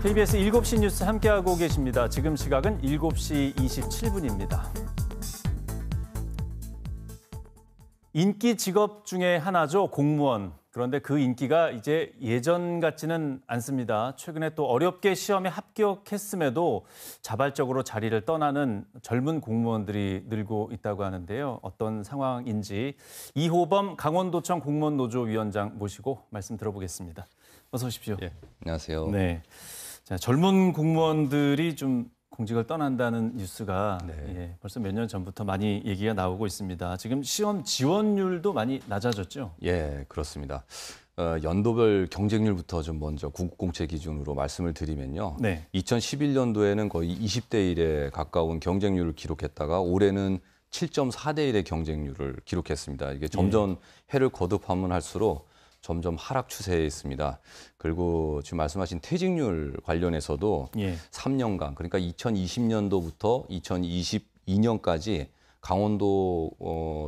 KBS 7시 뉴스 함께하고 계십니다. 지금 시각은 7시 27분입니다. 인기 직업 중에 하나죠, 공무원. 그런데 그 인기가 이제 예전 같지는 않습니다. 최근에 또 어렵게 시험에 합격했음에도 자발적으로 자리를 떠나는 젊은 공무원들이 늘고 있다고 하는데요. 어떤 상황인지 이호범 강원도청 공무원노조 위원장 모시고 말씀 들어보겠습니다. 어서 오십시오. 예, 안녕하세요. 네, 자, 젊은 공무원들이 좀 공직을 떠난다는 뉴스가 벌써 몇 년 전부터 많이 얘기가 나오고 있습니다. 지금 시험 지원율도 많이 낮아졌죠? 예, 그렇습니다. 연도별 경쟁률부터 좀 먼저 국공채 기준으로 말씀을 드리면요. 2011년도에는 거의 20대 1에 가까운 경쟁률을 기록했다가 올해는 7.4대 1의 경쟁률을 기록했습니다. 이게 점점 해를 거듭하면 할수록 점점 하락 추세에 있습니다. 그리고 지금 말씀하신 퇴직률 관련해서도 3년간, 그러니까 2020년도부터 2022년까지 강원도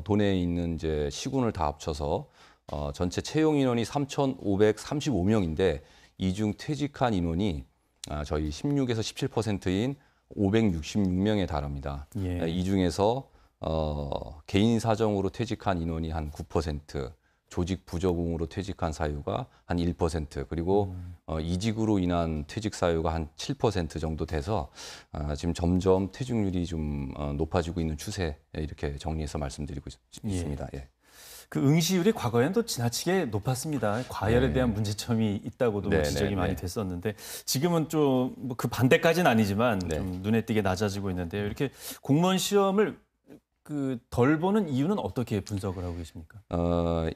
도내에 있는 이제 시군을 다 합쳐서 전체 채용 인원이 3,535명인데 이 중 퇴직한 인원이 저희 16에서 17%인 566명에 달합니다. 이 중에서 개인 사정으로 퇴직한 인원이 한 9%, 조직 부적응으로 퇴직한 사유가 한 1%, 그리고 이직으로 인한 퇴직 사유가 한 7% 정도 돼서 지금 점점 퇴직률이 좀 높아지고 있는 추세, 이렇게 정리해서 말씀드리고 있습니다. 예. 그 응시율이 과거에는 또 지나치게 높았습니다. 과열에 대한 문제점이 있다고도 지적이 많이 됐었는데 지금은 좀 뭐 그 반대까지는 아니지만 좀 눈에 띄게 낮아지고 있는데요. 이렇게 공무원 시험을 덜 보는 이유는 어떻게 분석을 하고 계십니까?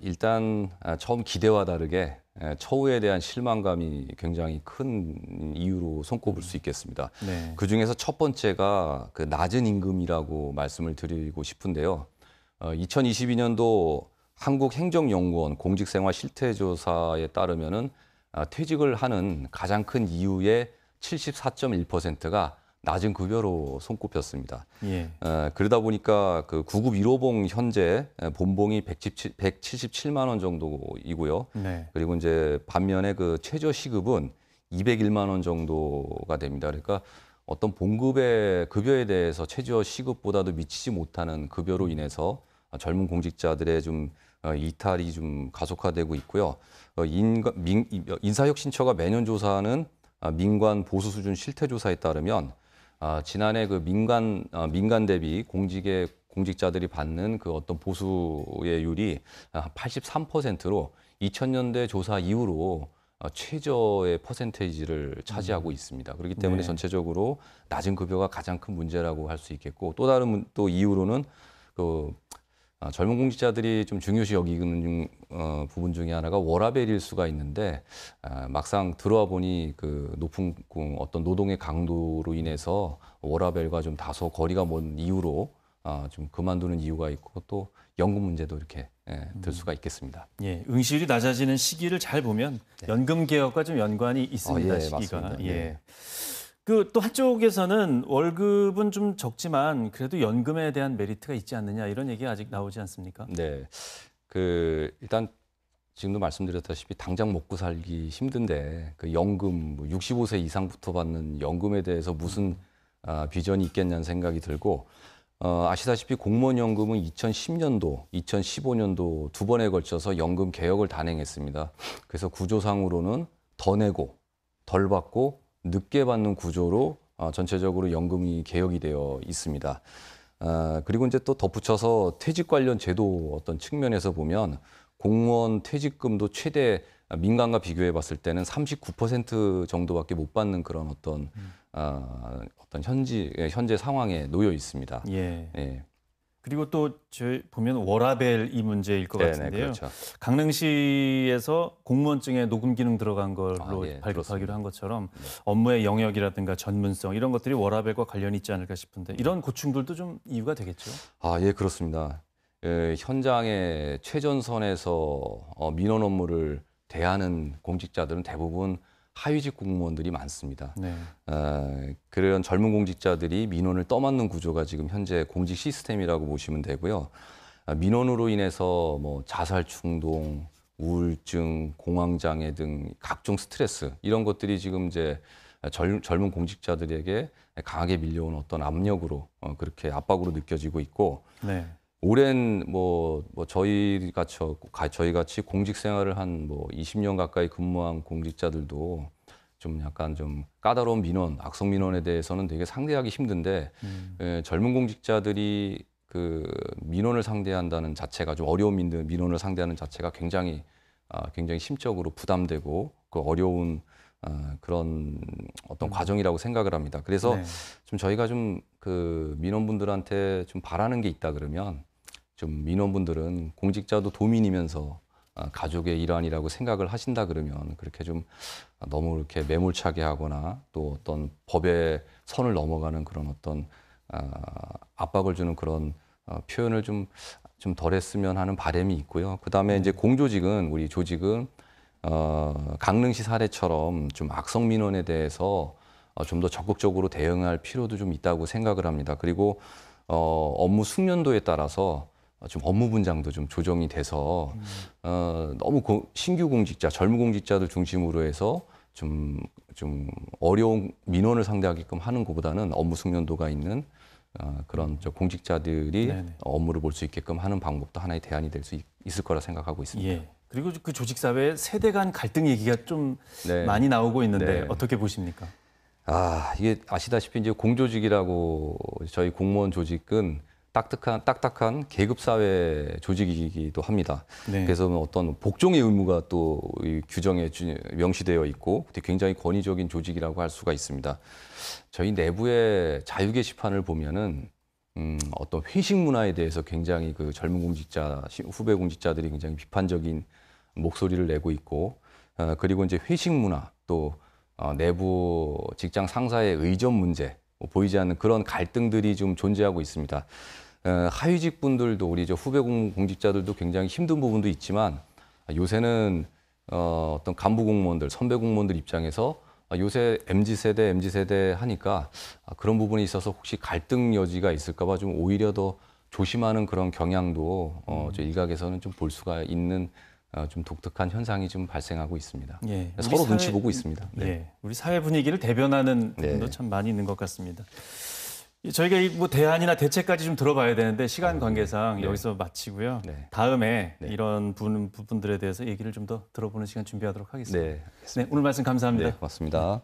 일단 처음 기대와 다르게 처우에 대한 실망감이 굉장히 큰 이유로 손꼽을 수 있겠습니다. 그중에서 첫 번째가 그 낮은 임금이라고 말씀을 드리고 싶은데요. 2022년도 한국행정연구원 공직생활 실태조사에 따르면은 퇴직을 하는 가장 큰 이유의 74.1%가 낮은 급여로 손꼽혔습니다. 그러다 보니까 그 구급 1호봉 현재 본봉이 177만 원 정도이고요. 그리고 이제 반면에 그 최저 시급은 201만 원 정도가 됩니다. 그러니까 어떤 본급의 급여에 대해서 최저 시급보다도 미치지 못하는 급여로 인해서 젊은 공직자들의 좀 이탈이 좀 가속화되고 있고요. 인사혁신처가 매년 조사하는 민관 보수 수준 실태조사에 따르면 지난해 그 민간 대비 공직자들이 받는 그 어떤 보수의 율이 83%로 2000년대 조사 이후로 최저의 퍼센테이지를 차지하고 있습니다. 그렇기 때문에 전체적으로 낮은 급여가 가장 큰 문제라고 할 수 있겠고, 또 다른 또 이유로는 젊은 공직자들이 좀 중요시 여기는 부분 중에 하나가 워라밸 일수가 있는데 막상 들어와 보니 그 높은 어떤 노동의 강도로 인해서 워라밸과 좀 다소 거리가 먼 이유로 좀 그만두는 이유가 있고, 또 연금 문제도 이렇게 들 수가 있겠습니다. 응시율이 낮아지는 시기를 잘 보면 연금 개혁과 좀 연관이 있습니다. 시기가. 맞습니다. 또 한쪽에서는 월급은 좀 적지만 그래도 연금에 대한 메리트가 있지 않느냐, 이런 얘기가 아직 나오지 않습니까? 일단 지금도 말씀드렸다시피 당장 먹고 살기 힘든데 그 연금 65세 이상부터 받는 연금에 대해서 무슨 비전이 있겠냐는 생각이 들고, 아시다시피 공무원 연금은 2010년도, 2015년도 두 번에 걸쳐서 연금 개혁을 단행했습니다. 그래서 구조상으로는 더 내고 덜 받고 늦게 받는 구조로 전체적으로 연금이 개혁이 되어 있습니다. 그리고 이제 또 덧붙여서 퇴직 관련 제도 어떤 측면에서 보면 공무원 퇴직금도 최대 민간과 비교해 봤을 때는 39% 정도밖에 못 받는 그런 어떤 현재 상황에 놓여 있습니다. 그리고 또 보면 워라밸 이 문제일 것 같은데요. 그렇죠. 강릉시에서 공무원증에 녹음 기능 들어간 걸로 발급하기로 한 것처럼 업무의 영역이라든가 전문성, 이런 것들이 워라밸과 관련이 있지 않을까 싶은데 이런 고충들도 좀 이유가 되겠죠? 그렇습니다. 현장의 최전선에서 민원 업무를 대하는 공직자들은 대부분 하위직 공무원들이 많습니다. 그런 젊은 공직자들이 민원을 떠맡는 구조가 지금 현재 공직 시스템이라고 보시면 되고요. 민원으로 인해서 뭐 자살 충동, 우울증, 공황장애 등 각종 스트레스, 이런 것들이 지금 이제 젊은 공직자들에게 강하게 밀려온 어떤 압력으로 그렇게 압박으로 느껴지고 있고 네. 오랜 저희 같이 공직 생활을 한 20년 가까이 근무한 공직자들도 좀 약간 좀 까다로운 민원, 악성 민원에 대해서는 되게 상대하기 힘든데 젊은 공직자들이 그 민원을 상대한다는 자체가 좀 어려운 민원을 상대하는 자체가 굉장히 심적으로 부담되고 그 어려운 그런 어떤 과정이라고 생각을 합니다. 그래서 네. 좀 저희가 좀 그 민원분들한테 좀 바라는 게 있다 그러면 좀 민원분들은 공직자도 도민이면서 가족의 일환이라고 생각을 하신다 그러면 그렇게 좀 너무 이렇게 매몰차게 하거나 또 어떤 법의 선을 넘어가는 그런 어떤 압박을 주는 그런 표현을 좀 덜 했으면 하는 바람이 있고요. 그다음에 이제 공조직은 우리 조직은 강릉시 사례처럼 좀 악성 민원에 대해서 좀 더 적극적으로 대응할 필요도 좀 있다고 생각을 합니다. 그리고 업무 숙련도에 따라서 좀 업무 분장도 좀 조정이 돼서 너무 신규 공직자, 젊은 공직자들 중심으로 해서 좀 어려운 민원을 상대하게끔 하는 것보다는 업무 숙련도가 있는 그런 공직자들이 네네. 업무를 볼 수 있게끔 하는 방법도 하나의 대안이 될 수 있을 거라 생각하고 있습니다. 예. 그리고 그 조직 사회에 세대 간 갈등 얘기가 좀 네. 많이 나오고 있는데 네. 어떻게 보십니까? 이게 아시다시피 이제 공조직이라고 저희 공무원 조직은 딱딱한 계급사회 조직이기도 합니다. 네. 그래서 어떤 복종의 의무가 또 이 규정에 명시되어 있고 굉장히 권위적인 조직이라고 할 수가 있습니다. 저희 내부의 자유 게시판을 보면은 어떤 회식 문화에 대해서 굉장히 그 젊은 공직자, 후배 공직자들이 굉장히 비판적인 목소리를 내고 있고 그리고 이제 회식 문화 또 내부 직장 상사의 의전 문제, 보이지 않는 그런 갈등들이 좀 존재하고 있습니다. 하위직 분들도 우리 후배 공직자들도 굉장히 힘든 부분도 있지만 요새는 어떤 간부 공무원들, 선배 공무원들 입장에서 요새 MZ세대 하니까 그런 부분에 있어서 혹시 갈등 여지가 있을까 봐 좀 오히려 더 조심하는 그런 경향도 저 일각에서는 좀 볼 수가 있는 좀 독특한 현상이 좀 발생하고 있습니다. 예, 서로 눈치 보고 있습니다. 네. 예, 우리 사회 분위기를 대변하는 부분도 참 많이 있는 것 같습니다. 저희가 이 대안이나 대책까지 좀 들어봐야 되는데 시간 관계상 여기서 마치고요. 네. 다음에 이런 부분들에 대해서 얘기를 좀 더 들어보는 시간 준비하도록 하겠습니다. 네, 알겠습니다. 오늘 말씀 감사합니다. 네, 고맙습니다.